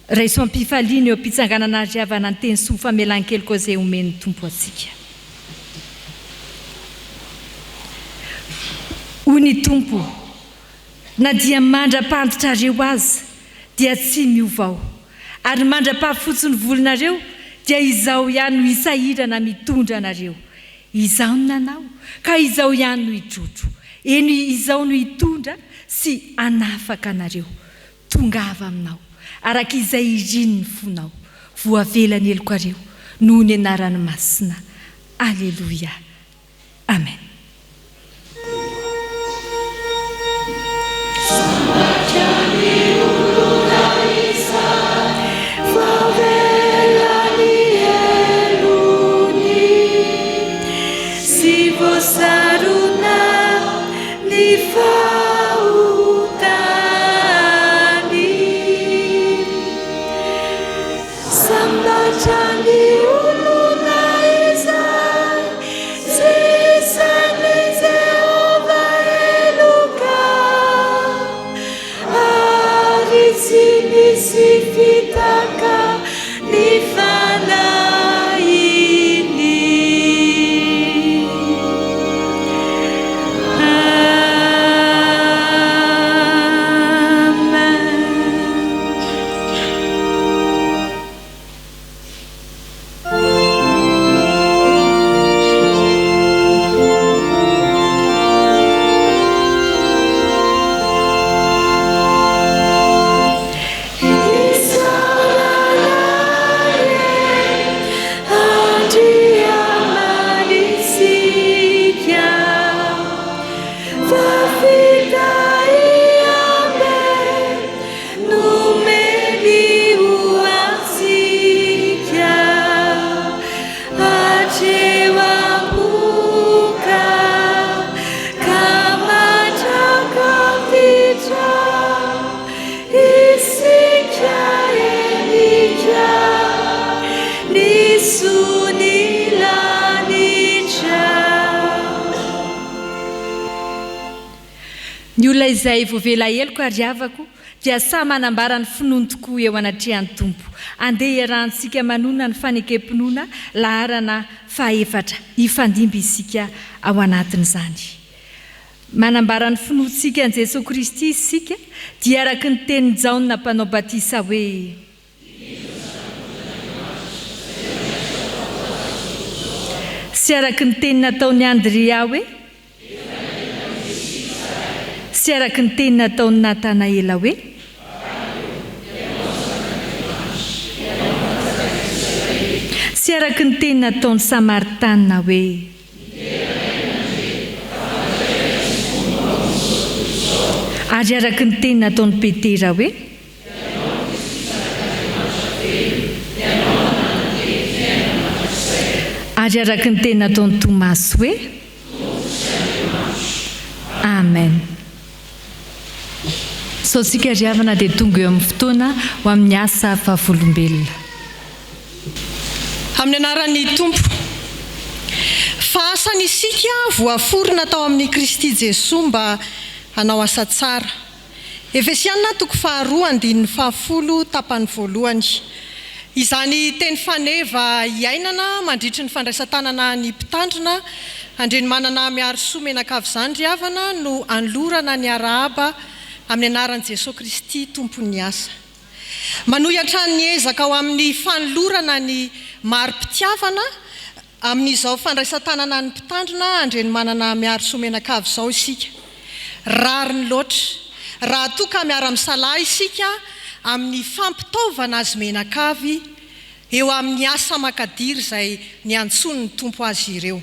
Raiso ampifaliana eo am-pitsanganana ry havana ny teny soa famelan-keloka izay omen'ny tompo antsika. Hoy ny tompo, na dia mandra-panditrareo azy dia tsy miovao, ary mandra-pahafotsy ny volonareo dia izao ihany no hisahirana mitondra anareo. Izao no nanao, ka izao ihany no hidrotro. Eny izao no hitondra sy anafaka anareo. Tongava aminao, araka izay iriny ny fonao, voavelany elokareo, noho ny anarany masina. Alleluia. Amen. ny olona izay voavela heloko ary avako dia samy manambara ny finoany tokoa eo anatrehan'ny tompo. Andeha iarahantsika manona ny fanekempinoana laharana 4 ifandimby isika ao anatin'izany. Manambara ny finoantsika an' Jesosy Kristy isika dia araka ny tenin'ny Jaona mpanao batisa hoe sy araka ny teny nataon'ny Andrea hoe sy araka ny teny nataon'ny Natanaela hoe sy araka ny teny nataon'ny Samaritana hoe ary araka ny teny nataon'ny Petera hoe ary araka ny teny nataon'ny Tomasy hoe amen. So sika riavana dia tonga eo amin'ny fotoana ho amin'ny asa vavolombelona. Amin'ny anaran'ny Tompo, fahasany isika voaforona tao amin'ny Kristy Jesosy mba hanao asa tsara. Efesiana 2:10 tapany voalohany. Izany teny faneva iainana mandritry ny fandraisan-tanana ny mpitandrina andreny manana miaro soa menakavy izany riavana no anlorana ny arahaba amin'ny anaran'i Jesosy Kristy tompon'ny asa. Manohitra ny ezaka ao amin'ny fanolorana ny mari-pitiavana amin'izao fandraisan-tanana ny mpitandrina andreny manana miaro soa menakavy izao isika. Rary ny loatra raha toa ka miara-misalahy isika amin'ny fampitaovana azy menakavy eo amin'ny asa makadiry izay ny antsony ny tompo azy ireo.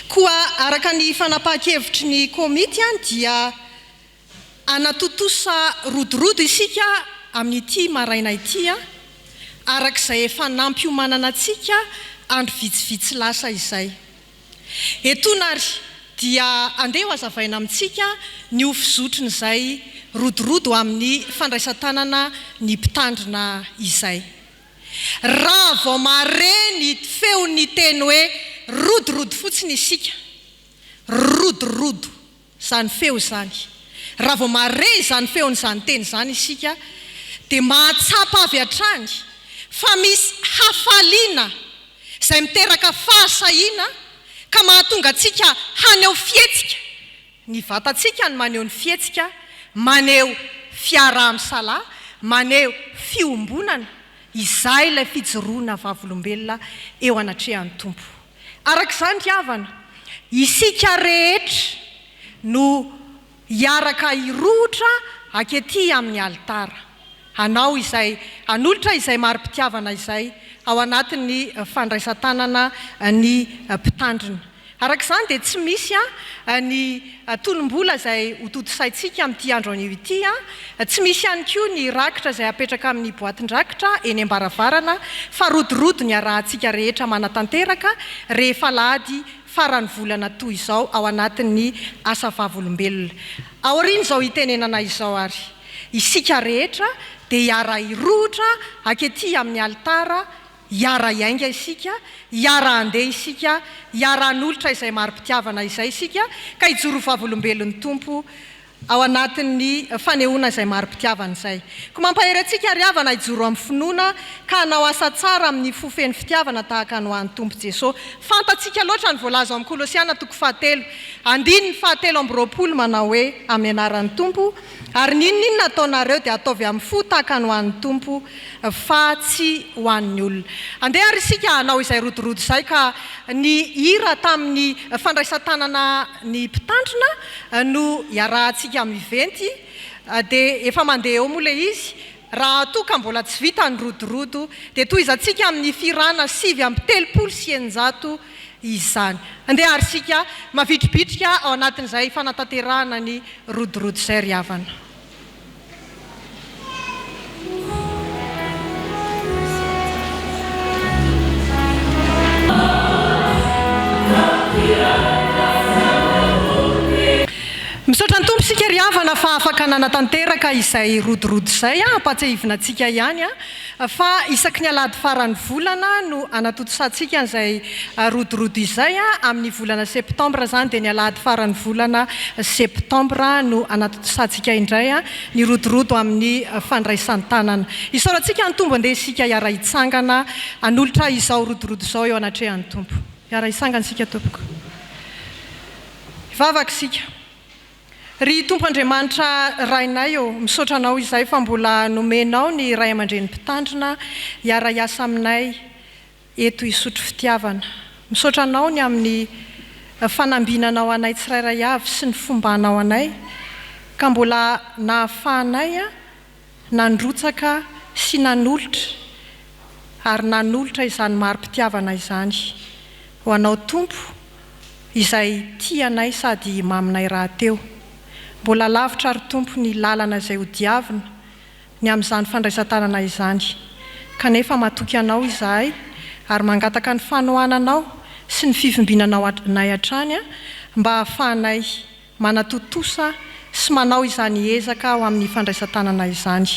Koa araka ny fanapahan-kevitry ny komity dia anatotosa rodorodo isika amin'ity maraina ity arak'izay efa nampiomanana antsika andro vitsivitsy lasa izay. Etonary dia andeha ho azavaina amintsika ny ofizotriny izay rodorodo amin'ny fandraisan-tanana ny mpitandrina izay. Raha vao mare ny feon'ny teny hoe rodorodo fotsiny isika, rodorodo izany feo izany. Raha vao mare izany feon'izany teny izany isika dia mahatsapa avy hatrany fa misy hafaliana izay miteraka fahasahiana ka mahatonga antsika haneho fihetsika. Ny vatantsika ny maneho ny fihetsika, maneho fiaraha-misalahy, maneho fiombonana izay ilay fijoroana vavolombelona eo anatrehan'ny tompo. Arak'izany riavana, isika rehetra no hiaraka hirohitra akety amin'ny alitara. Hanao izay hanolotra izay mari-pitiavana izay ao anatin'ny fandraisan-tanana ny mpitandrina. Arak'izany dia tsy misy ny tolom-bola izay hototosaintsika amin'ity andro anio ity. Tsy misy ihany koa ny rakitra izay apetraka amin'ny boatin-drakitra eny ambaravarana fa rodorodo ny arahantsika rehetra manatanteraka rehefa Alahady farany volana toy izao ao anatin'ny asa vavolombelona. Aoriana izao hitenenana izao ary. Isika rehetra dia hiara hirohitra akety amin'ny alitara, hiara hiainga isika, hiara handeha isika, hiara hanolotra izay mari-pitiavana izay isika ka hijoro vavolombelon'ny tompo ao anatin'ny fanehoana izay mari-pitiavana izay. Ko mampahery antsika riavana hijoro amin'ny finoana ka hanao asa tsara amin'ny fofeny fitiavana tahaka ny ho an'ny tompo Jesosy. Fantatsika loatra ny voalaza amin'ny Kolosiana 4:7 manao hoe amin'ny anaran'ny tompo ary ninona ataonareo dia ataovy amin'ny fo tahaka ny ho an'ny tompo fa tsy ho an'ny olona. Andeha ary isika hanao izay rodorodo izay ka ny hira tamin'ny fandraisan-tanana ny mpitandrina no hiarahantsika amin'ny iventy dia efa mandeha eo moa ilay izy. Raha toa ka mbola tsy vita ny rodorodo dia tohizantsika amin'ny firana 7:900 izany. Andeha ary isika mavitribitrika ao anatin'izay fanatanterahana ny rodorodo izay riavana. Misaotra antompo sika riavana fa afaka nanatanteraka izay rodorodo izay ampatsahivina antsika ihany fa isaky ny alady farany volana no anatotosantsika an'izay rodorodo izay amin'ny volana septambra zany dia ny alady farany volana septambra no anatotosantsika indray ny rodorodo amin'ny fandraisan'ny tanana. Isaorantsika ny tombo andeha sika hiara hitsangana anolotra izao rodorodo izao eo anatrehan'ny tompo. Hiara hitsangana sika tompoko. Vavaka sika. Ry tompo Andriamanitra rainay misaotra anao izay fa mbola nomenao ny ray aman-dreny mpitandrina hiara hiasa aminay eto Isotry Fitiavana. Misaotra anao ny amin'ny fanambinanao anay tsirairay avy sy ny fombanao anay ka mbola nahafahanay nandrotsaka sy nanolotra ary nanolotra izany mari-pitiavana izany ho anao tompo izay tianay sady maminay raha teo. Mbola lavitra ary tompo ny lalana izay ho diavina ny amin'izany fandraisan-tanana izany. Kanefa matoky anao izahay ary mangataka ny fanohananao sy ny fivimbinanao anay hatrany mba hahafahanay manatotosa sy manao izany ezaka ao amin'ny fandraisan-tanana izany.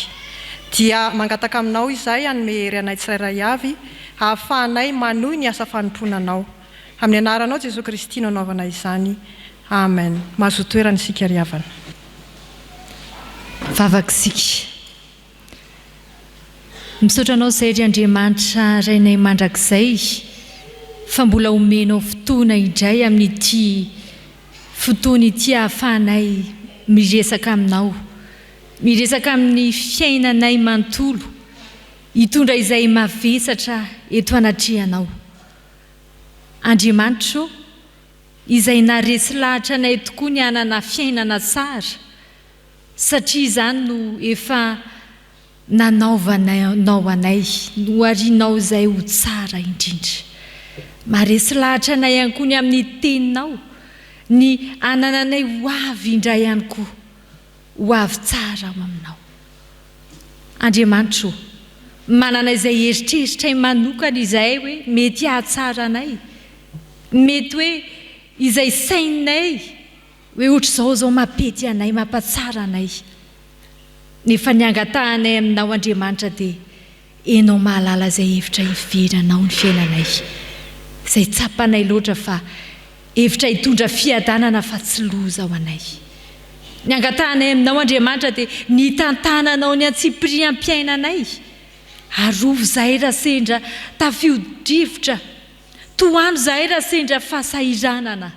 Dia mangataka aminao izahay hanome hery anay tsirairay avy hahafahanay manohy ny asa fanomponanao. Amin'ny anaranao Jesosy Kristy no anaovana izany. Amen. Mahazo toerana isika riavana. Vavakisika. Misaotra anao izay ry Andriamanitra rainay mandrakizay fa mbola omenao fotoana indray amin'ity fotoana ity hahafahanay miresaka aminao. Miresaka amin'ny fiainanay manontolo hitondra izay mavesatra eto anatrehanao. Andriamanitra izay naresy lahatra anay tokoa ny hanana fiainana tsara satria izany no efa nanaovanao anay no arianao izay ho tsara indrindra. Maresy lahatra anay ihany koa ny amin'ny teninao ny hanananay ho avy indray ihany koa ho avy tsara ao aminao. Andriamanitra manana izay eritreritra manokana izay hoe mety hahatsara anay, mety hoe izay sainay hoe ohatr' izao mampety anay, mampatsara anay. Nefa ny angatahanay aminao Andriamanitra dia enao mahalala izay hevitra hiveranao ny fiainanay, izay tsapanay loatra fa hevitra hitondra fiadanana fa tsy loza ao anay. Ny angatahanay aminao Andriamanitra dia ny tantananao ny antsipiriam-piainanay. Arovo zahay raha sendra tafio-drivotra, toano zahay raha sendra fahasahiranana.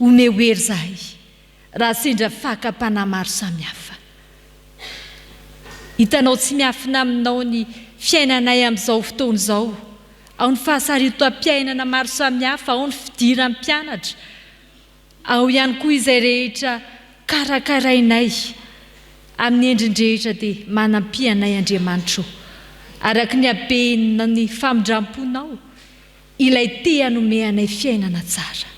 Ome hery zahay raha sendra fakapana maro samihafa. Hitanao tsy miafina aminao ny fiainanay amin'izao fotoana izao. Ao ny fahasarito-am-piainana maro samihafa, ao ny fidiran'ny mpianatra, ao ihany koa izay rehetra karakarainay amin'ny endrin-drehetra dia manampianay Andriamanitra. Araka ny habena ny famindramponao ilay te hanome anay fiainana tsara.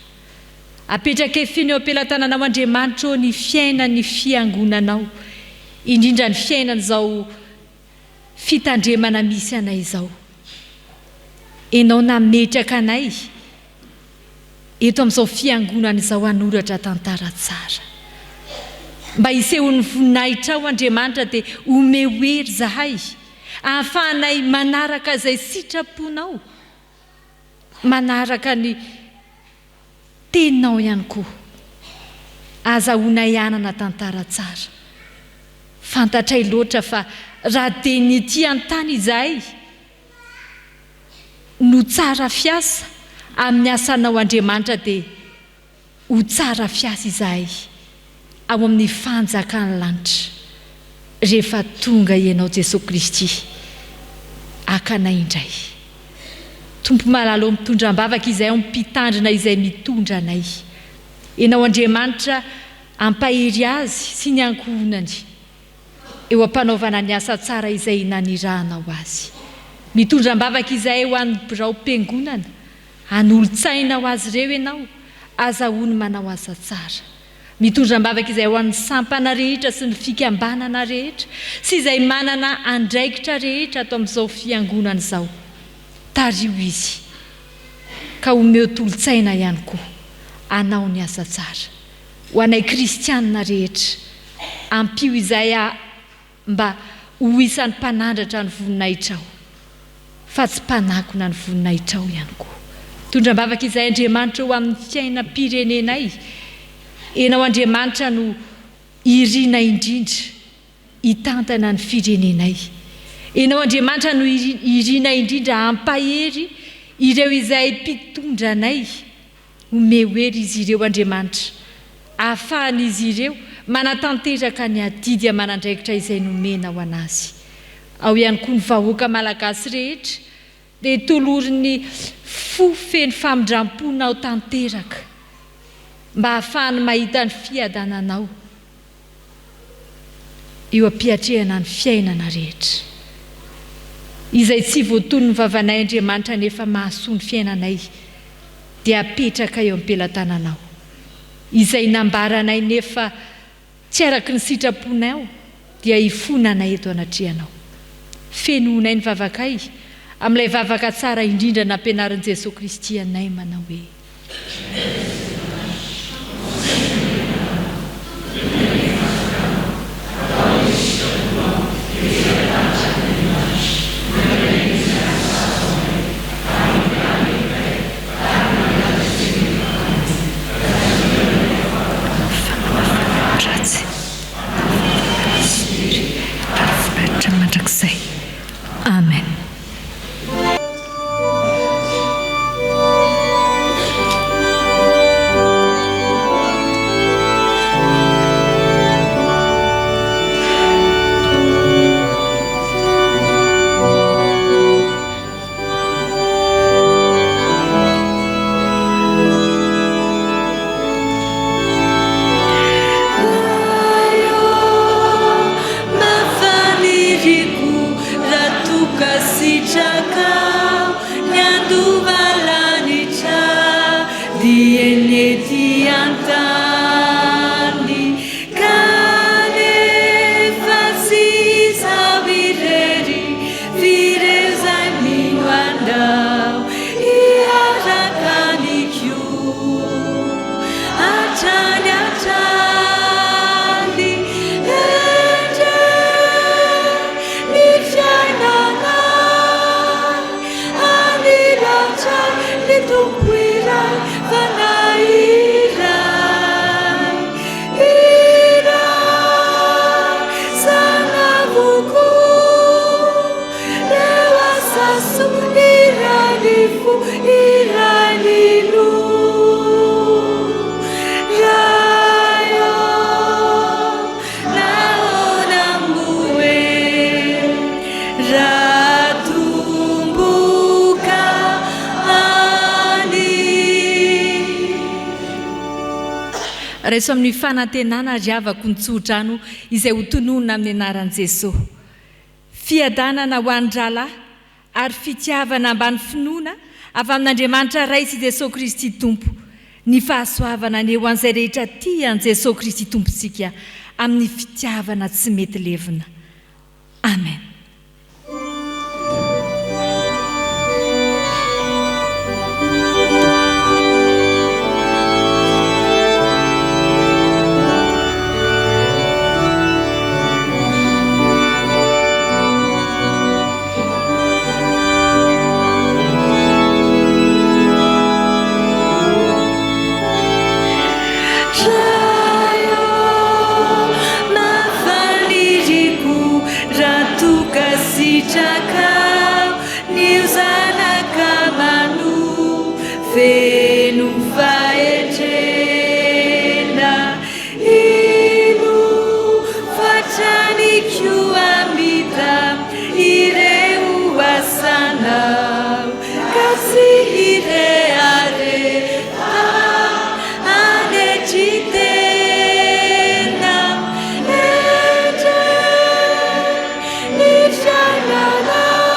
Apetraka efiny eo am-pelatananao Andriamanitra ny fiainan'ny fiangonanao, indrindra ny fiainan'izao fitandremana misy anay izao. Enao nametraka anay eto amin'izao fiangonana izao hanoratra tantara tsara. Mba hisehon'ny voninahitra ao Andriamanitra dia ome hery zahay ahafahanay manaraka izay sitraponao, manaraka ny teninao ihany koa, azahoanay hanana tantara tsara. Fantatray loatra fa raha dia ny ety an-tany izahay no tsara fiasa amin'ny asanao Andriamanitra dia ho tsara fiasa izahay ao amin'ny fanjakany lanitra rehefa tonga ianao Jesosy Kristy akanay indray. Tompo malalo mitondra ambavaka izay ao mpitandrina izay mitondra anay. Enao Andriamanitra ampahery azy sy ny ankohonany eo ampanaovana ny asa tsara izay nanirahanao azy. Mitondra ambavaka izay ho an'ny birao mpiangonana, hanolo-tsaina ho azy ireo ianao, azahoany manao asa tsara. Mitondra ambavaka izay ho an'ny sampana rehetra sy ny fikambanana rehetra sy izay manana andraikitra rehetra ato amin'izao fiangonana izao. Tario izy ka omeo tolo-tsaina ihany koa hanao ny asa tsara. ho anay kristianina rehetra ampio izay mba ho isan'ny mpanandratra ny voninahitra aho fa tsy mpanakona ny voninahitra aho ihany koa. Tondram-bavaka izay Andriamanitra ho amin'ny fiainam-pirenenay, enao Andriamanitra no irina indrindra hitantana ny firenenay. Enao Andriamanitra no irina indrindra ampahery ireo izay mpitondra anay, omehoery izy ireo Andriamanitra, ahafahan'izy ireo manatanteraka ny adidy aman'andraikitra izay nomena ho anazy. Ao ihany koa ny vahoaka malagasy rehetra dia tolorin'ny fo feno famindram-pona ao tanteraka mba ahafahany mahita ny fiadananao eo ampiatrehana ny fiainana rehetra. Izay tsy voatony ny vavanay Andriamanitra nefa mahasoa ny fiainanay dia apetraka eo am-pelatananao. Izay nambaranay nefa tsy araky ny sitraponao dia hifonanay eto anatrehanao. Fenoanay ny vavakay amin'ilay vavaka tsara indrindra nampianarin'i Jesosy Kristy anay manao hoe Amen. Raiso amin'ny fanantenana riavako ny Tsodrano izay ho tononona amin'ny anaran'i Jesosy. Fiadanana ho an'ny rahalahy ary fitiavana ambany finoana avy amin'Andriamanitra Ray sy Jesosy Kristy Tompo. Ny fahasoavana ny eo an'izay rehetra tian'i Jesosy Kristy Tompontsika amin'ny fitiavana tsy mety levina. Amen. La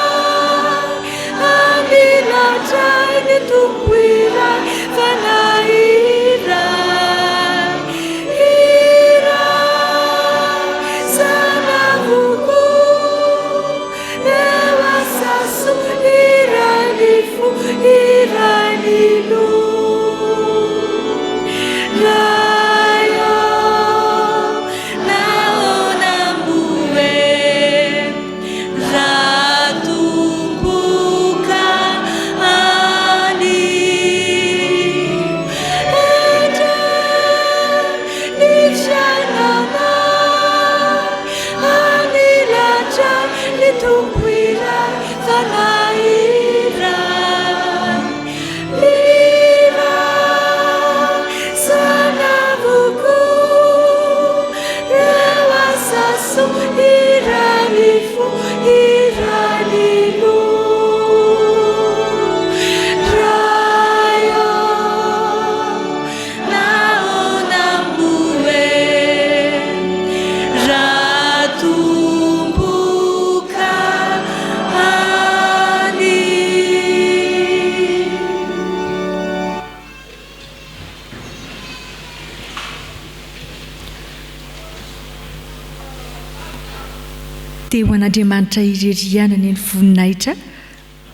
teo an'Andriamanitra irerianany ny voninahitra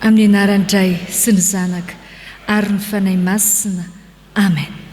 amin'ny anaran'Ray sy ny Zanaka ary ny fanahy masina. Amen.